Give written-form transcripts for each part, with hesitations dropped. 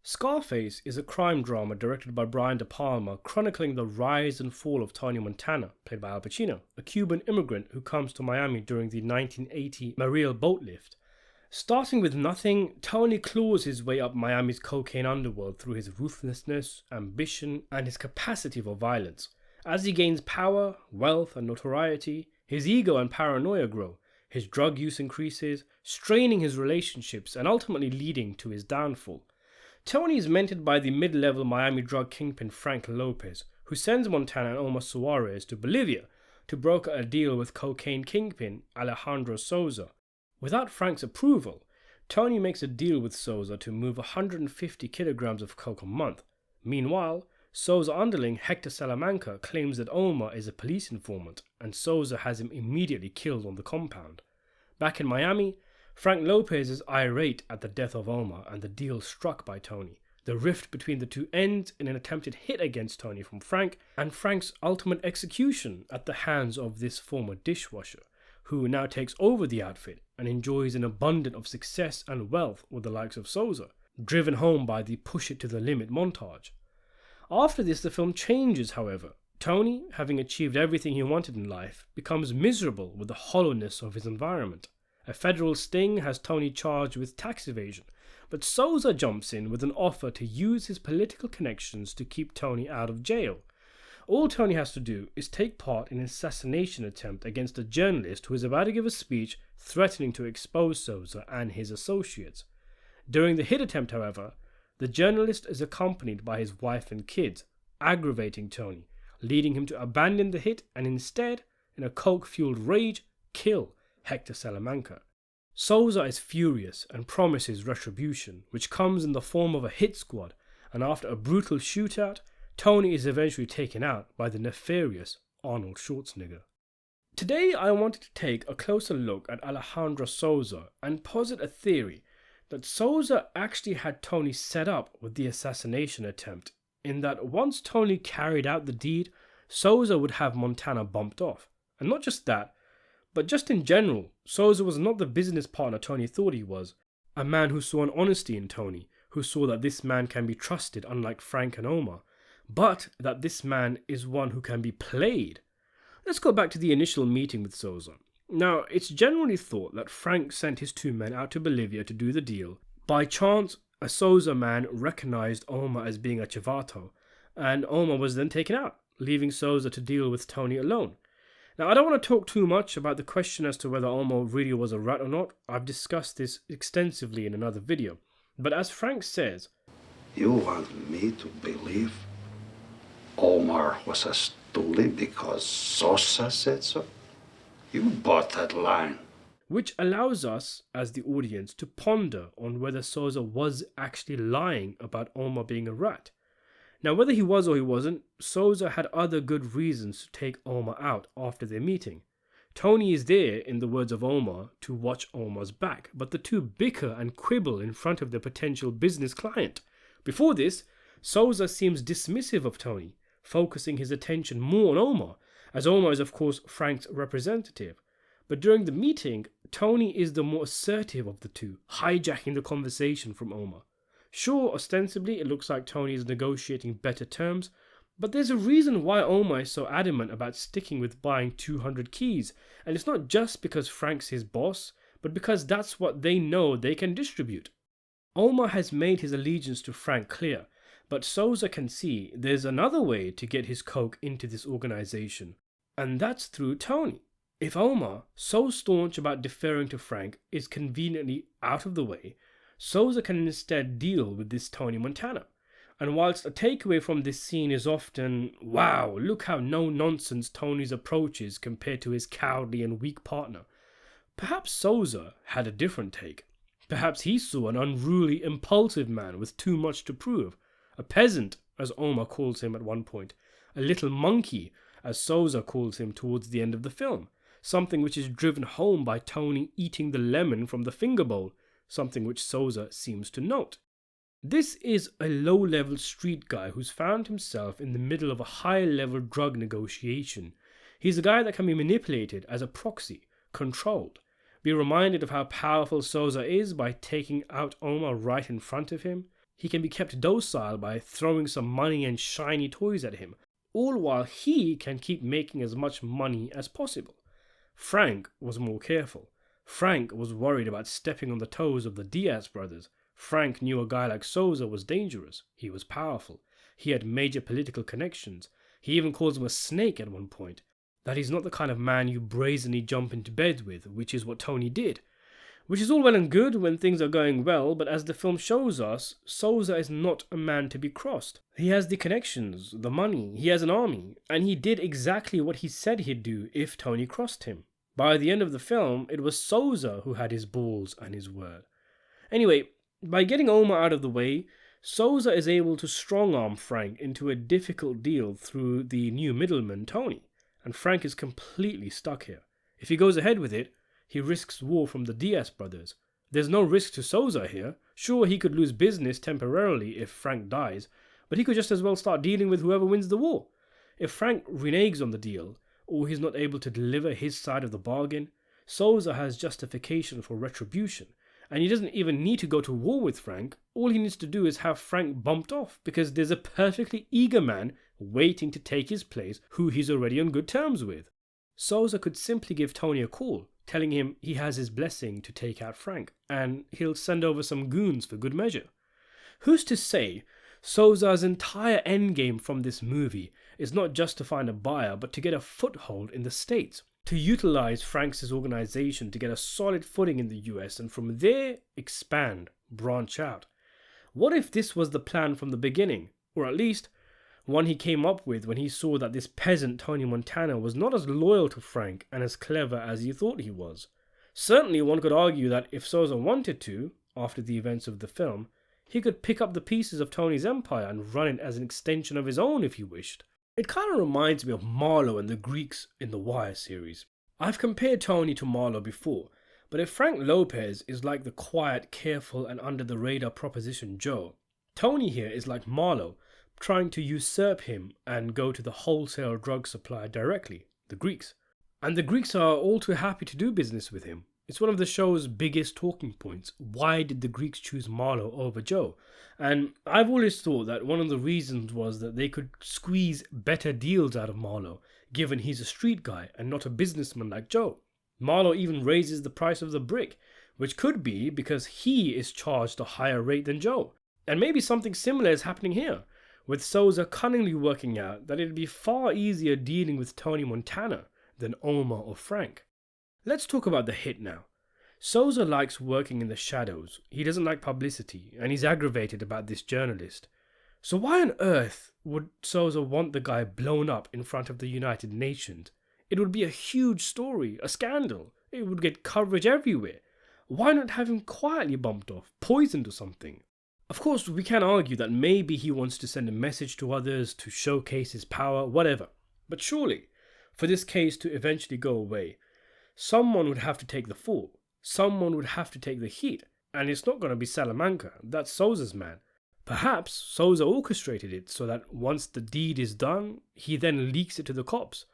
Scarface is a crime drama directed by Brian De Palma, chronicling the rise and fall of Tony Montana, played by Al Pacino, a Cuban immigrant who comes to Miami during the 1980 Mariel boat lift. Starting with nothing, Tony claws his way up Miami's cocaine underworld through his ruthlessness, ambition, and his capacity for violence. As he gains power, wealth, and notoriety, his ego and paranoia grow. His drug use increases, straining his relationships and ultimately leading to his downfall. Tony is mentored by the mid-level Miami drug kingpin Frank Lopez, who sends Montana and Omar Suarez to Bolivia to broker a deal with cocaine kingpin Alejandro Sosa. Without Frank's approval, Tony makes a deal with Sosa to move 150 kilograms of coke a month. Meanwhile, Sosa underling Hector Salamanca claims that Omar is a police informant, and Sosa has him immediately killed on the compound. Back in Miami, Frank Lopez is irate at the death of Omar and the deal struck by Tony. The rift between the two ends in an attempted hit against Tony from Frank, and Frank's ultimate execution at the hands of this former dishwasher, who now takes over the outfit and enjoys an abundance of success and wealth with the likes of Sosa, driven home by the push it to the limit montage. After this, the film changes, however. Tony, having achieved everything he wanted in life, becomes miserable with the hollowness of his environment. A federal sting has Tony charged with tax evasion, but Sosa jumps in with an offer to use his political connections to keep Tony out of jail. All Tony has to do is take part in an assassination attempt against a journalist who is about to give a speech threatening to expose Sosa and his associates. During the hit attempt, however, the journalist is accompanied by his wife and kids, aggravating Tony, leading him to abandon the hit and instead, in a coke-fueled rage, kill Hector Salamanca. Sosa is furious and promises retribution, which comes in the form of a hit squad, and after a brutal shootout, Tony is eventually taken out by the nefarious Arnold Schwarzenegger. Today I wanted to take a closer look at Alejandro Sosa and posit a theory that Sosa actually had Tony set up with the assassination attempt, in that once Tony carried out the deed, Sosa would have Montana bumped off. And not just that, but just in general, Sosa was not the business partner Tony thought he was, a man who saw an honesty in Tony, who saw that this man can be trusted unlike Frank and Omar, but that this man is one who can be played. Let's go back to the initial meeting with Sosa. Now, it's generally thought that Frank sent his two men out to Bolivia to do the deal. By chance, a Sosa man recognized Omar as being a chivato, and Omar was then taken out, leaving Sosa to deal with Tony alone. Now, I don't want to talk too much about the question as to whether Omar really was a rat or not. I've discussed this extensively in another video. But as Frank says, "You want me to believe Omar was a stoolie because Sosa said so? You bought that line." Which allows us, as the audience, to ponder on whether Sosa was actually lying about Omar being a rat. Now, whether he was or he wasn't, Sosa had other good reasons to take Omar out after their meeting. Tony is there, in the words of Omar, to watch Omar's back, but the two bicker and quibble in front of their potential business client. Before this, Sosa seems dismissive of Tony, focusing his attention more on Omar, as Omar is of course Frank's representative. But during the meeting, Tony is the more assertive of the two, hijacking the conversation from Omar. Sure, ostensibly it looks like Tony is negotiating better terms, but there's a reason why Omar is so adamant about sticking with buying 200 keys, and it's not just because Frank's his boss, but because that's what they know they can distribute. Omar has made his allegiance to Frank clear, but Sosa can see there's another way to get his coke into this organization, and that's through Tony. If Omar, so staunch about deferring to Frank, is conveniently out of the way, Sosa can instead deal with this Tony Montana. And whilst a takeaway from this scene is often, wow, look how no-nonsense Tony's approach is compared to his cowardly and weak partner, perhaps Sosa had a different take. Perhaps he saw an unruly, impulsive man with too much to prove, a peasant, as Omar calls him at one point, a little monkey, as Sosa calls him towards the end of the film, something which is driven home by Tony eating the lemon from the finger bowl, something which Sosa seems to note. This is a low-level street guy who's found himself in the middle of a high-level drug negotiation. He's a guy that can be manipulated as a proxy, controlled. be reminded of how powerful Sosa is by taking out Omar right in front of him. He can be kept docile by throwing some money and shiny toys at him, all while he can keep making as much money as possible. Frank was more careful. Frank was worried about stepping on the toes of the Diaz brothers. Frank knew a guy like Sosa was dangerous. He was powerful. He had major political connections. He even calls him a snake at one point. That he's not the kind of man you brazenly jump into bed with, which is what Tony did. Which is all well and good when things are going well, but as the film shows us, Sosa is not a man to be crossed. He has the connections, the money, he has an army, and he did exactly what he said he'd do if Tony crossed him. By the end of the film, it was Sosa who had his balls and his word. Anyway, by getting Omar out of the way, Sosa is able to strong-arm Frank into a difficult deal through the new middleman, Tony, and Frank is completely stuck here. If he goes ahead with it, he risks war from the Diaz brothers. There's no risk to Sosa here. Sure, he could lose business temporarily if Frank dies, but he could just as well start dealing with whoever wins the war. If Frank reneges on the deal, or he's not able to deliver his side of the bargain, Sosa has justification for retribution, and he doesn't even need to go to war with Frank. All he needs to do is have Frank bumped off, because there's a perfectly eager man waiting to take his place who he's already on good terms with. Sosa could simply give Tony a call, telling him he has his blessing to take out Frank, and he'll send over some goons for good measure. Who's to say Sosa's entire endgame from this movie is not just to find a buyer, but to get a foothold in the States, to utilize Frank's organization to get a solid footing in the US, and from there expand, branch out? What if this was the plan from the beginning, or at least one he came up with when he saw that this peasant Tony Montana was not as loyal to Frank and as clever as he thought he was? Certainly one could argue that if Sosa wanted to, after the events of the film, he could pick up the pieces of Tony's empire and run it as an extension of his own if he wished. It kind of reminds me of Marlowe and the Greeks in the Wire series. I've compared Tony to Marlowe before, but if Frank Lopez is like the quiet, careful and under-the-radar Proposition Joe, Tony here is like Marlowe, trying to usurp him and go to the wholesale drug supplier directly, the Greeks. And the Greeks are all too happy to do business with him. It's one of the show's biggest talking points. Why did the Greeks choose Marlowe over Joe? And I've always thought that one of the reasons was that they could squeeze better deals out of Marlowe, given he's a street guy and not a businessman like Joe. Marlowe even raises the price of the brick, which could be because he is charged a higher rate than Joe. And maybe something similar is happening here, with Sosa cunningly working out that it'd be far easier dealing with Tony Montana than Omar or Frank. Let's talk about the hit now. Sosa likes working in the shadows. He doesn't like publicity, and he's aggravated about this journalist. So why on earth would Sosa want the guy blown up in front of the United Nations? It would be a huge story, a scandal. It would get coverage everywhere. Why not have him quietly bumped off, poisoned or something? Of course, we can argue that maybe he wants to send a message to others, to showcase his power, whatever. But surely, for this case to eventually go away, someone would have to take the fall. Someone would have to take the heat. And it's not going to be Salamanca. That's Sosa's man. Perhaps Sosa orchestrated it so that once the deed is done, he then leaks it to the cops.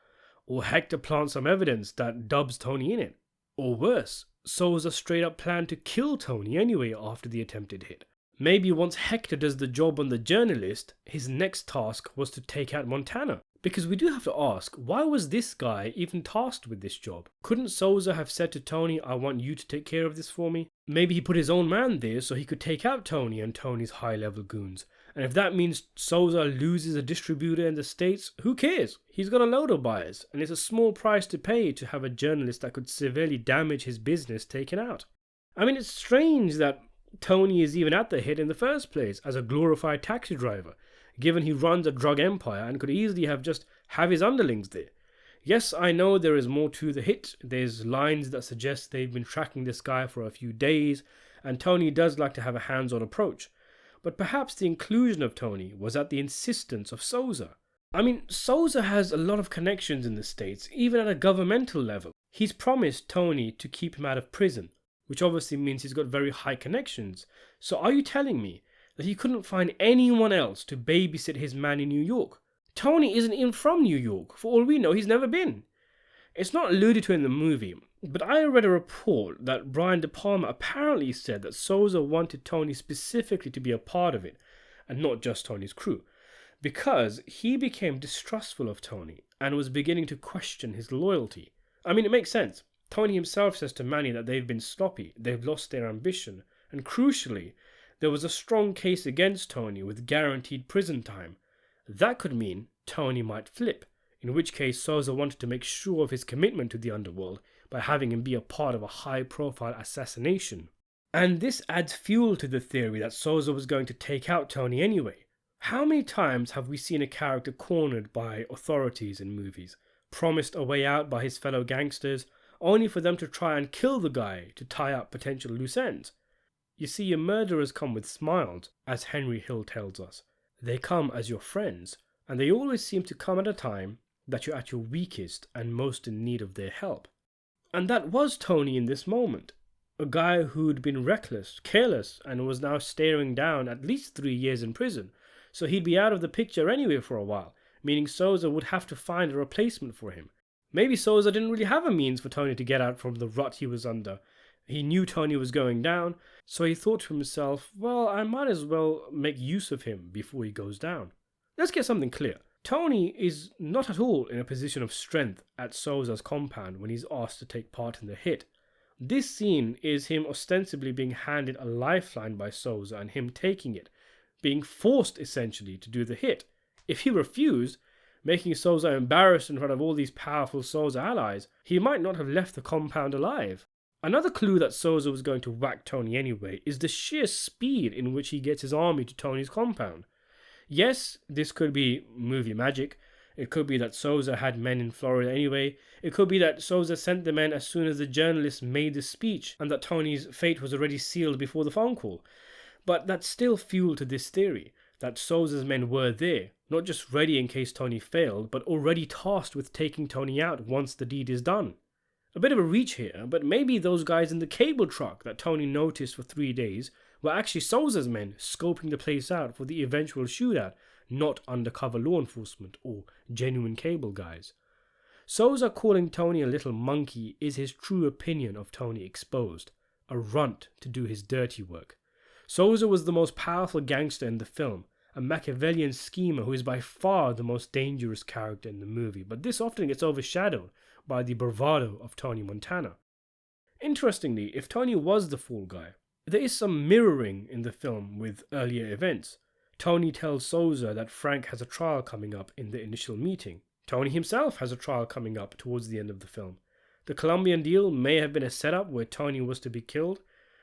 Or Hector plants some evidence that dubs Tony in it. Or worse, Sosa straight up planned to kill Tony anyway after the attempted hit. Maybe once Hector does the job on the journalist, his next task was to take out Montana. Because we do have to ask, why was this guy even tasked with this job? Couldn't Sosa have said to Tony, I want you to take care of this for me? Maybe he put his own man there so he could take out Tony and Tony's high-level goons. And if that means Sosa loses a distributor in the States, who cares? He's got a load of buyers, and it's a small price to pay to have a journalist that could severely damage his business taken out. I mean, it's strange that Tony is even at the hit in the first place as a glorified taxi driver, given he runs a drug empire and could easily have his underlings there. Yes, I know there is more to the hit. There's lines that suggest they've been tracking this guy for a few days, and Tony does like to have a hands-on approach. But perhaps the inclusion of Tony was at the insistence of Sosa. I mean, Sosa has a lot of connections in the States, even at a governmental level. He's promised Tony to keep him out of prison, which obviously means he's got very high connections. So are you telling me that he couldn't find anyone else to babysit his man in New York? Tony isn't even from New York. For all we know, he's never been. It's not alluded to in the movie, But I read a report that Brian De Palma apparently said that Sosa wanted Tony specifically to be a part of it, and not just Tony's crew, because he became distrustful of Tony and was beginning to question his loyalty. I mean, it makes sense. Tony himself says to Manny that they've been sloppy, they've lost their ambition, and crucially, there was a strong case against Tony with guaranteed prison time. That could mean Tony might flip, in which case Sosa wanted to make sure of his commitment to the underworld by having him be a part of a high-profile assassination. And this adds fuel to the theory that Sosa was going to take out Tony anyway. How many times have we seen a character cornered by authorities in movies, promised a way out by his fellow gangsters, only for them to try and kill the guy to tie up potential loose ends? You see, your murderers come with smiles, as Henry Hill tells us. They come as your friends, and they always seem to come at a time that you're at your weakest and most in need of their help. And that was Tony in this moment. A guy who'd been reckless, careless, and was now staring down at least 3 years in prison. So he'd be out of the picture anyway for a while, meaning Sosa would have to find a replacement for him. Maybe Sosa didn't really have a means for Tony to get out from the rut he was under. He knew Tony was going down, so he thought to himself, well, I might as well make use of him before he goes down. Let's get something clear. Tony is not at all in a position of strength at Sosa's compound when he's asked to take part in the hit. This scene is him ostensibly being handed a lifeline by Sosa and him taking it, being forced essentially to do the hit. If he refused, making Sosa embarrassed in front of all these powerful Sosa allies, he might not have left the compound alive. Another clue that Sosa was going to whack Tony anyway is the sheer speed in which he gets his army to Tony's compound. Yes, this could be movie magic. It could be that Sosa had men in Florida anyway. It could be that Sosa sent the men as soon as the journalist made the speech and that Tony's fate was already sealed before the phone call. But that's still fuel to this theory, that Sosa's men were there, not just ready in case Tony failed, but already tasked with taking Tony out once the deed is done. A bit of a reach here, but maybe those guys in the cable truck that Tony noticed for 3 days were actually Sosa's men scoping the place out for the eventual shootout, not undercover law enforcement or genuine cable guys. Sosa calling Tony a little monkey is his true opinion of Tony exposed, a runt to do his dirty work. Sosa was the most powerful gangster in the film, a Machiavellian schemer who is by far the most dangerous character in the movie, but this often gets overshadowed by the bravado of Tony Montana. Interestingly, if Tony was the fall guy, there is some mirroring in the film with earlier events. Tony tells Sosa that Frank has a trial coming up in the initial meeting. Tony himself has a trial coming up towards the end of the film. The Colombian deal may have been a setup where Tony was to be killed.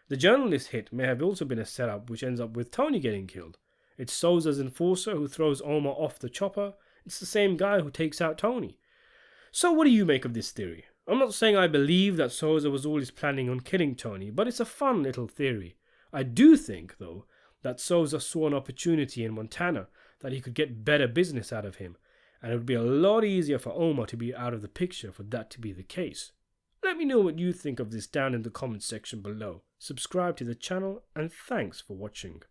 The journalist hit may have also been a setup which ends up with Tony getting killed. It's Sosa's enforcer who throws Omar off the chopper. It's the same guy who takes out Tony. So what do you make of this theory? I'm not saying I believe that Sosa was always planning on killing Tony, but it's a fun little theory. I do think, though, that Sosa saw an opportunity in Montana, that he could get better business out of him, and it would be a lot easier for Omar to be out of the picture for that to be the case. Let me know what you think of this down in the comments section below. Subscribe to the channel, and thanks for watching.